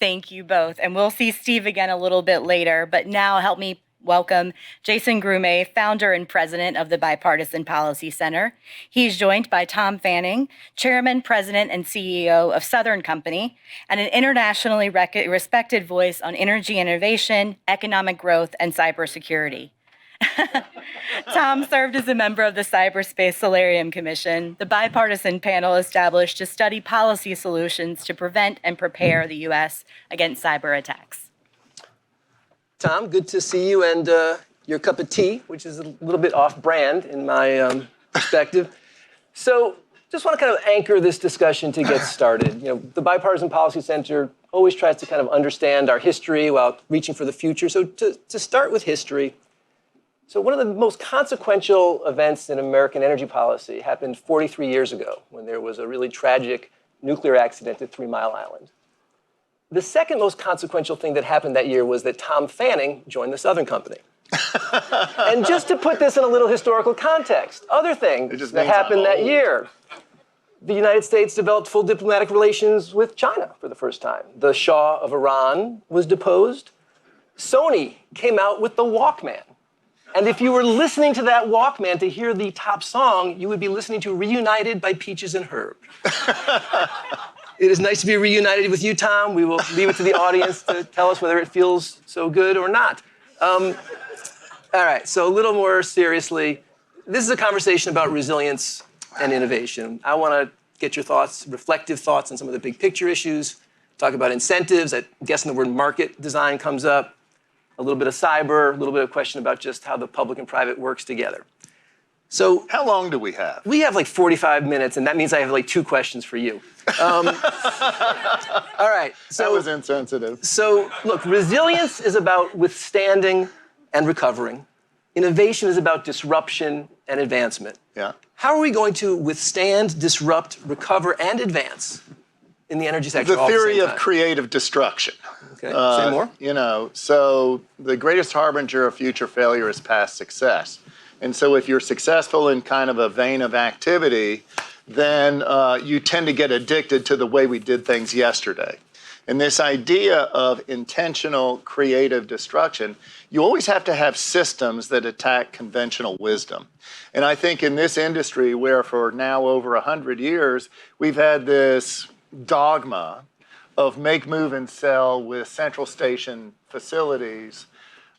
Thank you both. And we'll see Steve again a little bit later. But now help me welcome Jason Grumet, founder and president of the Bipartisan Policy Center. He's joined by Tom Fanning, chairman, president, and CEO of Southern Company, and an internationally respected voice on energy innovation, economic growth, and cybersecurity. Tom served as a member of the Cyberspace Solarium Commission, the bipartisan panel established to study policy solutions to prevent and prepare the U.S. against cyber attacks. Tom, good to see you and your cup of tea, which is a little bit off-brand in my perspective. So just want to kind of anchor this discussion to get started. The Bipartisan Policy Center always tries to kind of understand our history while reaching for the future. So to start with history, so one of the most consequential events in American energy policy happened 43 years ago when there was a really tragic nuclear accident at 3 Mile Island. The second most consequential thing that happened that year was that Tom Fanning joined the Southern Company. And just to put this in a little historical context, other things that happened that year. The United States developed full diplomatic relations with China for the first time. The Shah of Iran was deposed. Sony came out with the Walkman. And if you were listening to that Walkman to hear the top song, you would be listening to Reunited by Peaches and Herb. It is nice to be reunited with you, Tom. We will leave it to the audience to tell us whether it feels so good or not. All right, so a little more seriously, this is a conversation about resilience and innovation. I want to get your thoughts, reflective thoughts on some of the big picture issues, talk about incentives. I'm guessing the word market design comes up. A little bit of cyber, a little bit of question about just how the public and private works together. So how long do we have? We have like 45 minutes, and that means I have like 2 questions for you. All right. So, that was insensitive. So look, resilience is about withstanding and recovering. Innovation is about disruption and advancement. Yeah. How are we going to withstand, disrupt, recover, and advance in the energy sector? The theory of creative destruction. Okay, say more. So the greatest harbinger of future failure is past success. And so if you're successful in kind of a vein of activity, then you tend to get addicted to the way we did things yesterday. And this idea of intentional creative destruction, you always have to have systems that attack conventional wisdom. And I think in this industry, where for now over 100 years, we've had this dogma of make, move, and sell with central station facilities.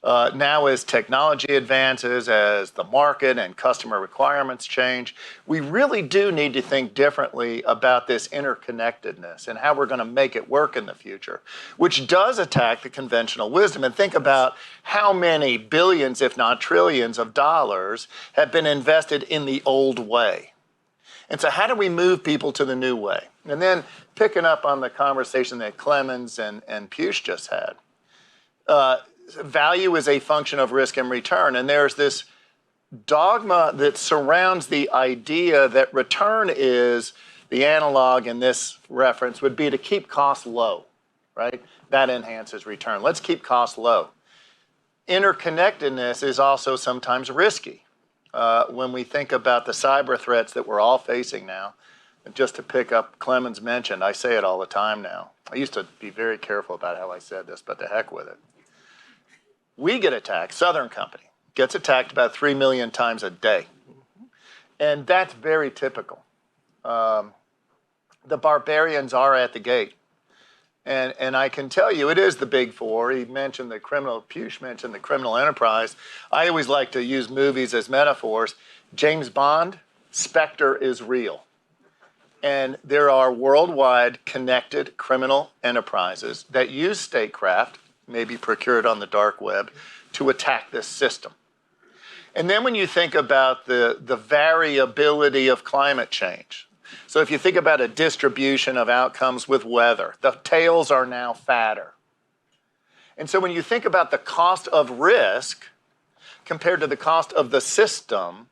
Now as technology advances, as the market and customer requirements change, we really do need to think differently about this interconnectedness and how we're going to make it work in the future, which does attack the conventional wisdom. And think about how many billions, if not trillions of dollars have been invested in the old way. And so how do we move people to the new way? And then picking up on the conversation that Clemens and Puech just had, value is a function of risk and return. And there's this dogma that surrounds the idea that return is, the analog in this reference would be to keep costs low, right? That enhances return. Let's keep costs low. Interconnectedness is also sometimes risky. When we think about the cyber threats that we're all facing now, just to pick up Clemens mentioned, I say it all the time now. I used to be very careful about how I said this, but to heck with it. We get attacked, Southern Company gets attacked about 3 million times a day. And that's very typical. The barbarians are at the gate. And I can tell you, it is the big four. He mentioned the criminal, Puech mentioned the criminal enterprise. I always like to use movies as metaphors. James Bond, Spectre is real. And there are worldwide connected criminal enterprises that use statecraft, maybe procured on the dark web, to attack this system. And then when you think about the variability of climate change, so if you think about a distribution of outcomes with weather, the tails are now fatter. And so when you think about the cost of risk compared to the cost of the system,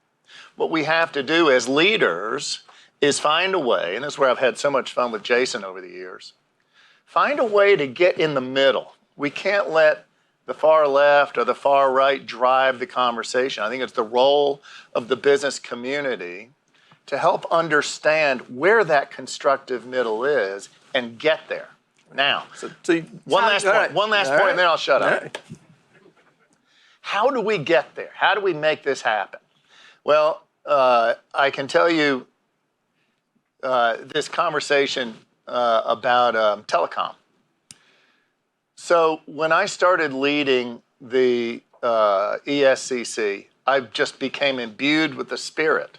what we have to do as leaders is find a way, and this is where I've had so much fun with Jason over the years, find a way to get in the middle. We can't let the far left or the far right drive the conversation. I think it's the role of the business community to help understand where that constructive middle is and get there. Now, So one last point, right. one last All point, right. and then I'll shut up. All right. How do we get there? How do we make this happen? Well, I can tell you this conversation about telecom. So when I started leading the ESCC, I just became imbued with the spirit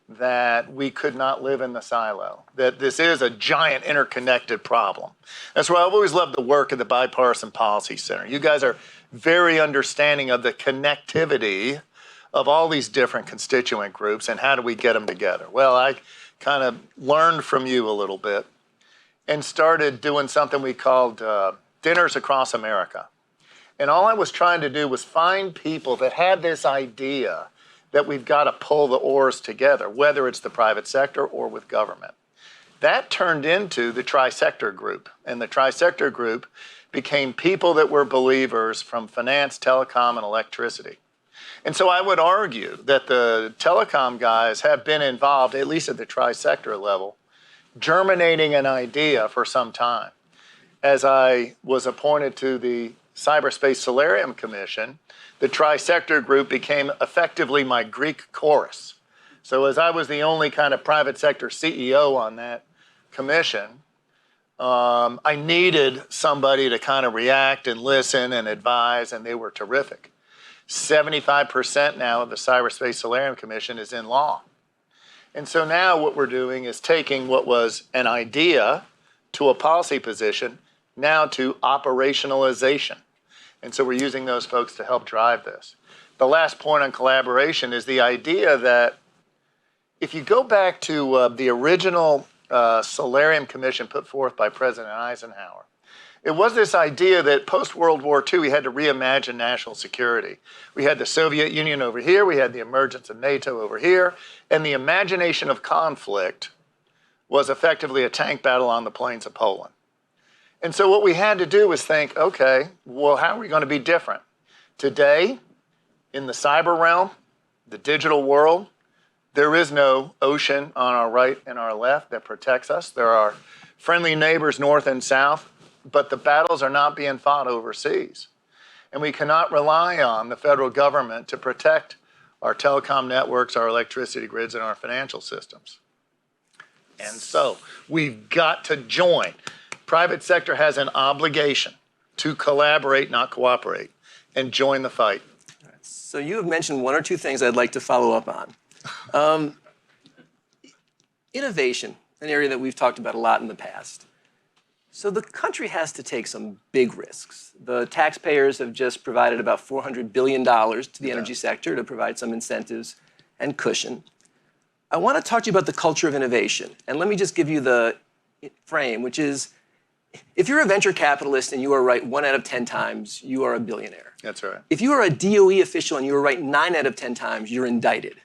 that we could not live in the silo, that this is a giant interconnected problem. That's why I've always loved the work of the Bipartisan Policy Center. You guys are very understanding of the connectivity of all these different constituent groups and how do we get them together. Well, I kind of learned from you a little bit and started doing something we called Dinners Across America. And all I was trying to do was find people that had this idea that we've got to pull the oars together, whether it's the private sector or with government. That turned into the Tri-Sector Group. And the Tri-Sector Group became people that were believers from finance, telecom, and electricity. And so I would argue that the telecom guys have been involved, at least at the Tri-Sector level, germinating an idea for some time. As I was appointed to the Cyberspace Solarium Commission, the Tri-Sector Group became effectively my Greek chorus. So as I was the only kind of private sector CEO on that commission, I needed somebody to kind of react and listen and advise, and they were terrific. 75% now of the Cyberspace Solarium Commission is in law. And so now what we're doing is taking what was an idea to a policy position now to operationalization. And so we're using those folks to help drive this. The last point on collaboration is the idea that if you go back to the original Solarium Commission put forth by President Eisenhower, it was this idea that post-World War II, we had to reimagine national security. We had the Soviet Union over here, we had the emergence of NATO over here, and the imagination of conflict was effectively a tank battle on the plains of Poland. And so what we had to do was think, okay, well, how are we going to be different? Today, in the cyber realm, the digital world, there is no ocean on our right and our left that protects us. There are friendly neighbors north and south, but the battles are not being fought overseas. And we cannot rely on the federal government to protect our telecom networks, our electricity grids, and our financial systems. And so we've got to join. Private sector has an obligation to collaborate, not cooperate, and join the fight. So you have mentioned one or two things I'd like to follow up on. Innovation, an area that we've talked about a lot in the past. So the country has to take some big risks. The taxpayers have just provided about $400 billion to the energy sector to provide some incentives and cushion. I want to talk to you about the culture of innovation. And let me just give you the frame, which is, if you're a venture capitalist and you are right 1 out of 10 times, you are a billionaire. That's right. If you are a DOE official and you are right 9 out of 10 times, you're indicted.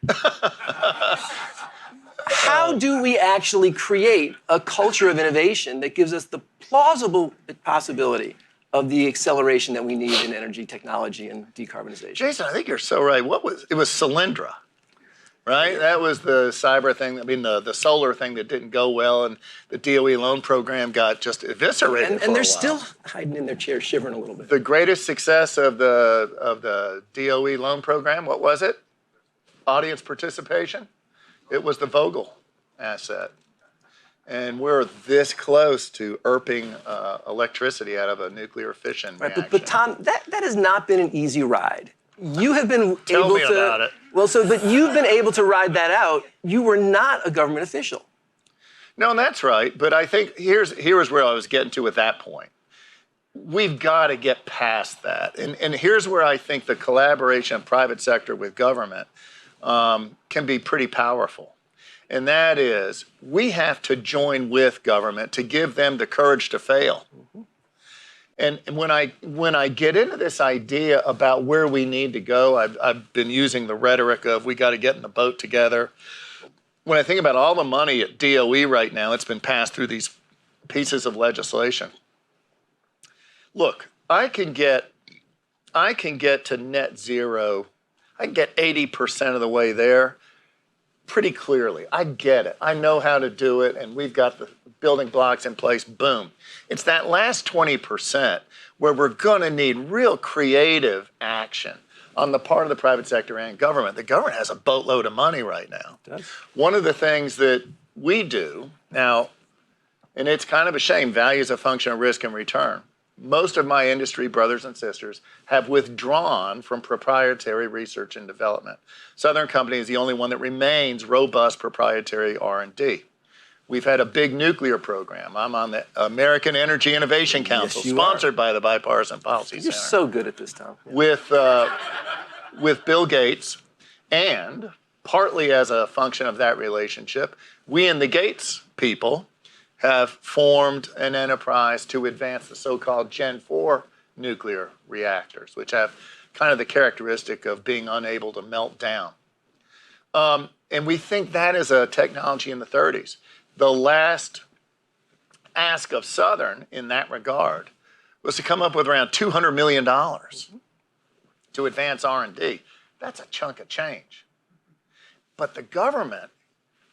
How do we actually create a culture of innovation that gives us the plausible possibility of the acceleration that we need in energy technology and decarbonization? Jason, I think you're so right. It was Solyndra, right? That was the cyber thing, the solar thing that didn't go well, and the DOE loan program got just eviscerated. And they're still hiding in their chairs, shivering a little bit. The greatest success of the DOE loan program, what was it? Audience participation. It was the Vogtle asset. And we're this close to ERPing electricity out of a nuclear fission reaction. But Tom, that has not been an easy ride. You have been Tell able me to. about it. Well, but you've been able to ride that out. You were not a government official. No, that's right. But I think here's where I was getting to at that point. We've got to get past that. And here's where I think the collaboration of private sector with government can be pretty powerful. And that is, we have to join with government to give them the courage to fail. Mm-hmm. And when I get into this idea about where we need to go, I've been using the rhetoric of we got to get in the boat together. When I think about all the money at DOE right now, it's been passed through these pieces of legislation. Look, I can get to net zero. I can get 80% of the way there. pretty clearly. I get it. I know how to do it, and we've got the building blocks in place. Boom. It's that last 20% where we're going to need real creative action on the part of the private sector and government. The government has a boatload of money right now. It does. One of the things that we do now, and it's kind of a shame, value is a function of risk and return. Most of my industry brothers and sisters have withdrawn from proprietary research and development. Southern Company is the only one that remains robust proprietary R&D. We've had a big nuclear program. I'm on the American Energy Innovation Council, sponsored by the Bipartisan Policy Center. You're so good at this, Tom. Yeah. With Bill Gates, and partly as a function of that relationship, we and the Gates people have formed an enterprise to advance the so-called Gen 4 nuclear reactors, which have kind of the characteristic of being unable to melt down. And we think that is a technology in the 30s. The last ask of Southern in that regard was to come up with around $200 million to advance R&D. That's a chunk of change. But the government,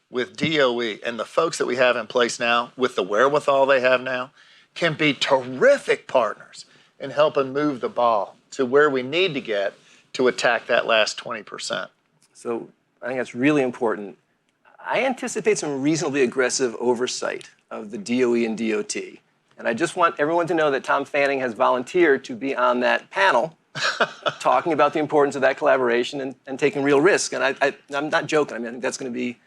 with DOE and the folks that we have in place now, with the wherewithal they have now, can be terrific partners in helping move the ball to where we need to get to attack that last 20%. So I think that's really important. I anticipate some reasonably aggressive oversight of the DOE and DOT. And I just want everyone to know that Tom Fanning has volunteered to be on that panel talking about the importance of that collaboration and taking real risk. And I'm not joking. I think that's going to be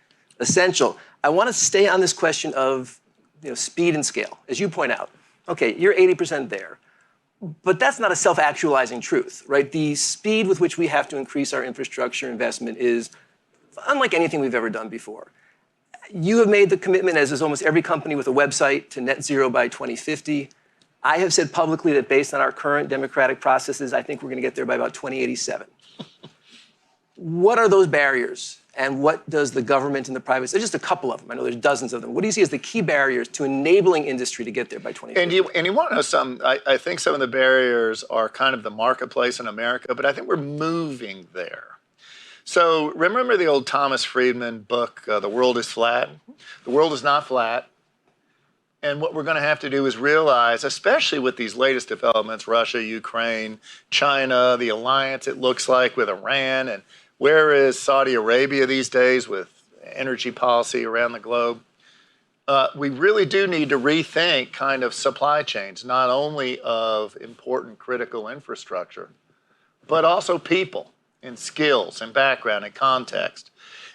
essential. I want to stay on this question of speed and scale. As you point out, okay, you're 80% there. But that's not a self-actualizing truth, right? The speed with which we have to increase our infrastructure investment is unlike anything we've ever done before. You have made the commitment, as is almost every company with a website, to net zero by 2050. I have said publicly that based on our current democratic processes, I think we're going to get there by about 2087. What are those barriers? And what does the government and the private, there's just a couple of them, I know there's dozens of them. What do you see as the key barriers to enabling industry to get there by 2050? And you want to know something? I think some of the barriers are kind of the marketplace in America, but I think we're moving there. So remember the old Thomas Friedman book, The World is Flat? The world is not flat. And what we're going to have to do is realize, especially with these latest developments, Russia, Ukraine, China, the alliance it looks like with Iran, and where is Saudi Arabia these days with energy policy around the globe? We really do need to rethink kind of supply chains, not only of important critical infrastructure, but also people and skills and background and context.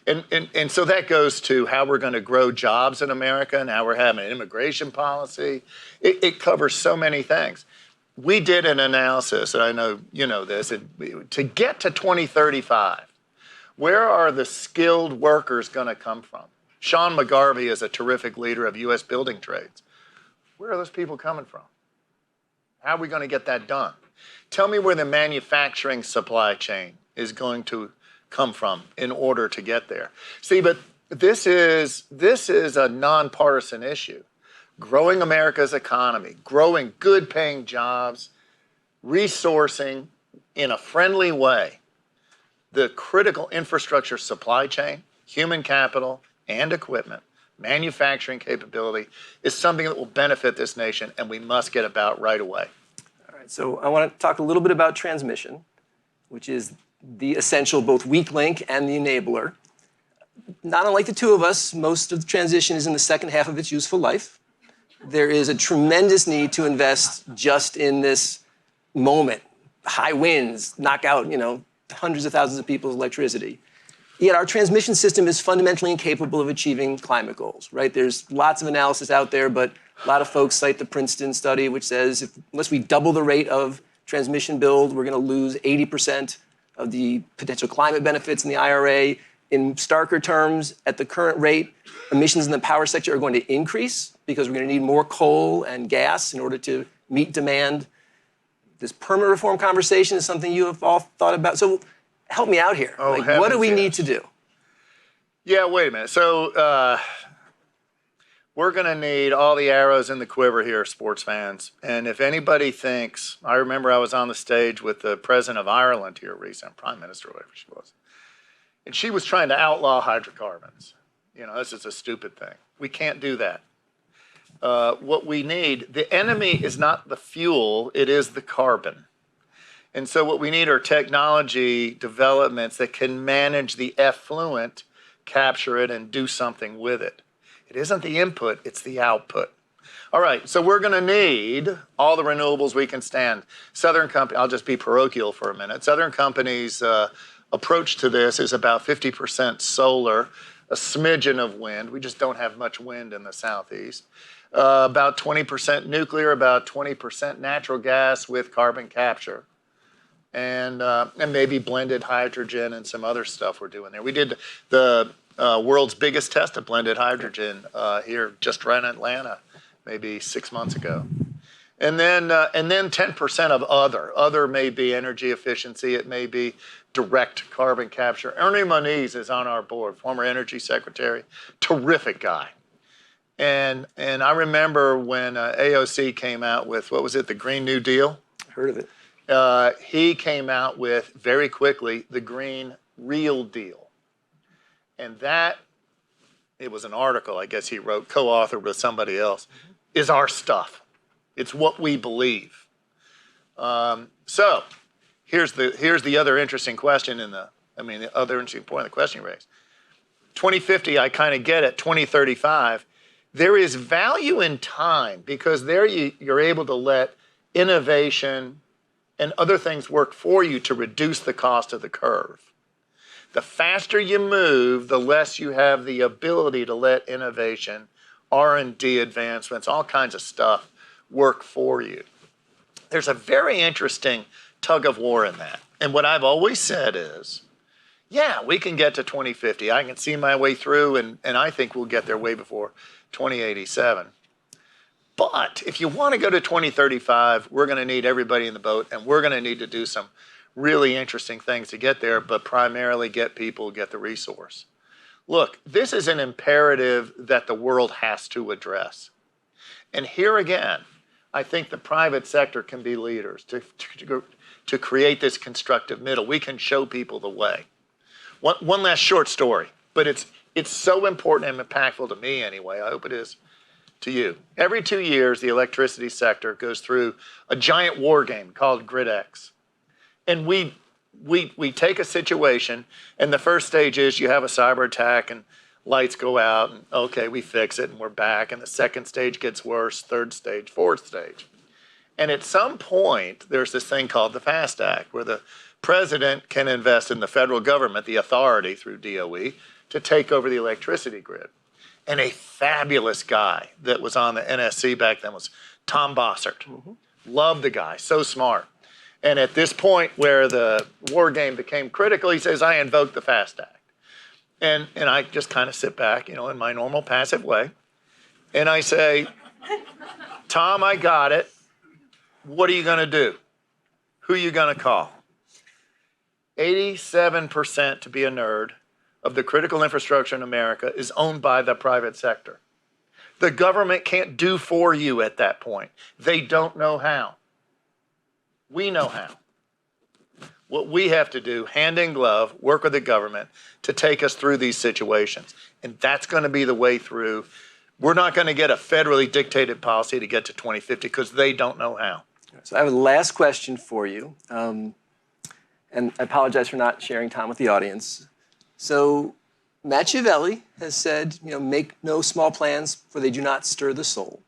And so that goes to how we're going to grow jobs in America and how we're having an immigration policy. It covers so many things. We did an analysis, and I know you know this, to get to 2035, where are the skilled workers going to come from? Sean McGarvey is a terrific leader of U.S. building trades. Where are those people coming from? How are we going to get that done? Tell me where the manufacturing supply chain is going to come from in order to get there. See, but this is a nonpartisan issue. Growing America's economy, growing good-paying jobs, resourcing in a friendly way the critical infrastructure supply chain, human capital and equipment, manufacturing capability is something that will benefit this nation, and we must get about right away. All right, so I want to talk a little bit about transmission, which is the essential both weak link and the enabler. Not unlike the two of us, most of the transition is in the second half of its useful life. There is a tremendous need to invest just in this moment. High winds knock out, hundreds of thousands of people's electricity. Yet our transmission system is fundamentally incapable of achieving climate goals, right? There's lots of analysis out there, but a lot of folks cite the Princeton study, which says unless we double the rate of transmission build, we're going to lose 80% of the potential climate benefits in the IRA. In starker terms, at the current rate, emissions in the power sector are going to increase because we're going to need more coal and gas in order to meet demand. This permit reform conversation is something you have all thought about. So help me out here. What do we need to do? Yeah, wait a minute. So we're going to need all the arrows in the quiver here, sports fans. And if anybody thinks, I remember I was on the stage with the president of Ireland here recently, Prime Minister, whatever she was. And she was trying to outlaw hydrocarbons. You know, this is a stupid thing. We can't do that. What we need, the enemy is not the fuel, it is the carbon. And so what we need are technology developments that can manage the effluent, capture it, and do something with it. It isn't the input, it's the output. All right, so we're going to need all the renewables we can stand. Southern Company, I'll just be parochial for a minute. Southern Company's approach to this is about 50% solar, a smidgen of wind. We just don't have much wind in the Southeast. About 20% nuclear, about 20% natural gas with carbon capture. And maybe blended hydrogen and some other stuff we're doing there. We did the world's biggest test of blended hydrogen here just right in Atlanta, maybe 6 months ago. And then 10% of other may be energy efficiency, it may be direct carbon capture. Ernie Moniz is on our board, former energy secretary, terrific guy. And I remember when AOC came out with, what was it, the Green New Deal? Heard of it. He came out with, very quickly, the Green Real Deal. And that, it was an article, I guess he wrote, co-authored with somebody else, is our stuff. It's what we believe. So here's the other interesting question the other interesting point in the question you raised. 2050, I kind of get it. 2035, there is value in time because there you're able to let innovation and other things work for you to reduce the cost of the curve. The faster you move, the less you have the ability to let innovation, R&D advancements, all kinds of stuff work for you. There's a very interesting tug of war in that. And what I've always said is, yeah, we can get to 2050. I can see my way through, and I think we'll get there way before 2087. But if you want to go to 2035, we're going to need everybody in the boat, and we're going to need to do some really interesting things to get there, but primarily get people, get the resource. Look, this is an imperative that the world has to address. And here again, I think the private sector can be leaders to create this constructive middle. We can show people the way. One last short story, but it's so important and impactful to me anyway. I hope it is to you. Every 2 years, the electricity sector goes through a giant war game called GridX. And we take a situation, and the first stage is you have a cyber attack and lights go out, and okay, we fix it, and we're back, and the second stage gets worse, third stage, fourth stage. And at some point, there's this thing called the FAST Act, where the president can invest in the federal government, the authority through DOE, to take over the electricity grid. And a fabulous guy that was on the NSC back then was Tom Bossert. Loved the guy, so smart. And at this point where the war game became critical, he says, I invoke the FAST Act. And I just kind of sit back, in my normal passive way. And I say, Tom, I got it. What are you going to do? Who are you going to call? 87%, to be a nerd, of the critical infrastructure in America is owned by the private sector. The government can't do for you at that point. They don't know how. We know how. What we have to do, hand in glove, work with the government to take us through these situations. And that's going to be the way through. We're not going to get a federally dictated policy to get to 2050 because they don't know how. So I have a last question for you. And I apologize for not sharing time with the audience. So Machiavelli has said, make no small plans, for they do not stir the soul.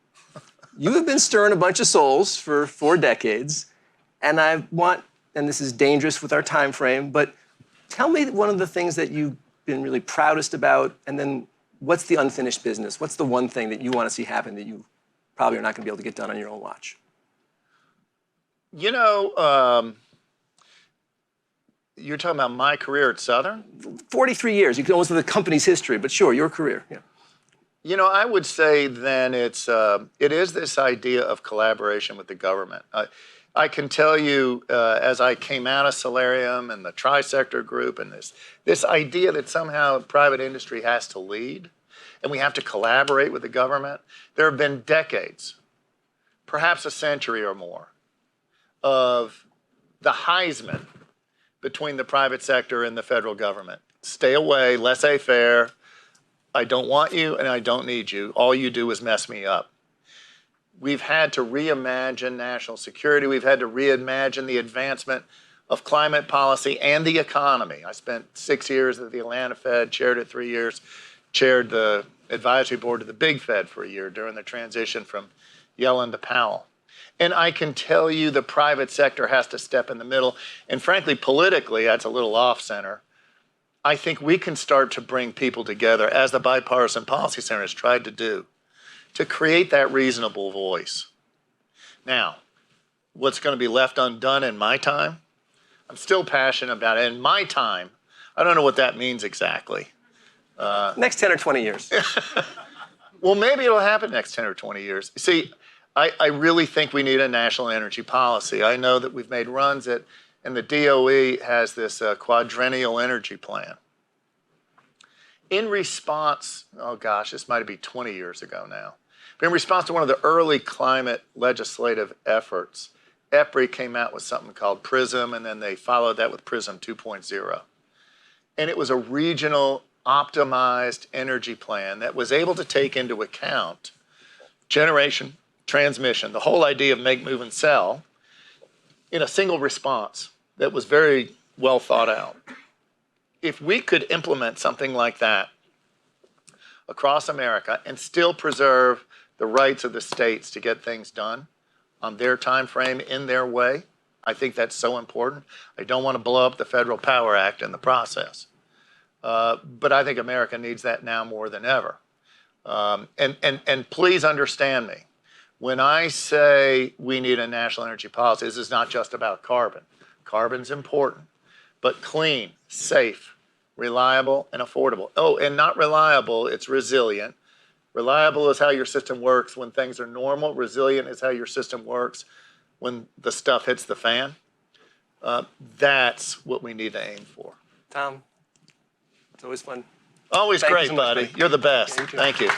You have been stirring a bunch of souls for 4 decades. And I want, and this is dangerous with our time frame, but tell me one of the things that you've been really proudest about, and then what's the unfinished business? What's the one thing that you want to see happen that you probably are not going to be able to get done on your own watch? You're talking about my career at Southern? 43 years. You can almost look at the company's history, but sure, your career. Yeah. I would say then it is this idea of collaboration with the government. I can tell you, as I came out of Solarium and the Tri-Sector Group and this idea that somehow private industry has to lead and we have to collaborate with the government, there have been decades, perhaps a century or more, of the Heisman between the private sector and the federal government. stay away, laissez-faire. I don't want you and I don't need you. All you do is mess me up. We've had to reimagine national security. We've had to reimagine the advancement of climate policy and the economy. I spent 6 years at the Atlanta Fed, chaired it 3 years, chaired the advisory board of the big Fed for a year during the transition from Yellen to Powell. And I can tell you the private sector has to step in the middle. And frankly, politically, that's a little off center. I think we can start to bring people together, as the Bipartisan Policy Center has tried to do, to create that reasonable voice. Now, what's going to be left undone in my time? I'm still passionate about it. In my time, I don't know what that means exactly. Next 10 or 20 years. Well, maybe it'll happen next 10 or 20 years. See, I really think we need a national energy policy. I know that we've made runs at, and the DOE has this quadrennial energy plan. In response, oh gosh, this might be 20 years ago now, but in response to one of the early climate legislative efforts, EPRI came out with something called PRISM, and then they followed that with PRISM 2.0. And it was a regional optimized energy plan that was able to take into account generation, transmission, the whole idea of make, move, and sell in a single response that was very well thought out. If we could implement something like that across America and still preserve the rights of the states to get things done on their time frame, in their way, I think that's so important. I don't want to blow up the Federal Power Act in the process. But I think America needs that now more than ever. And please understand me. When I say we need a national energy policy, this is not just about carbon. Carbon's important, but clean, safe, reliable, and affordable. Oh, and not reliable, it's resilient. Reliable is how your system works when things are normal. Resilient is how your system works when the stuff hits the fan. That's what we need to aim for. Tom, it's always fun. Always Thank you great, so much, buddy. buddy. You're the best. Yeah, you too. Thank you.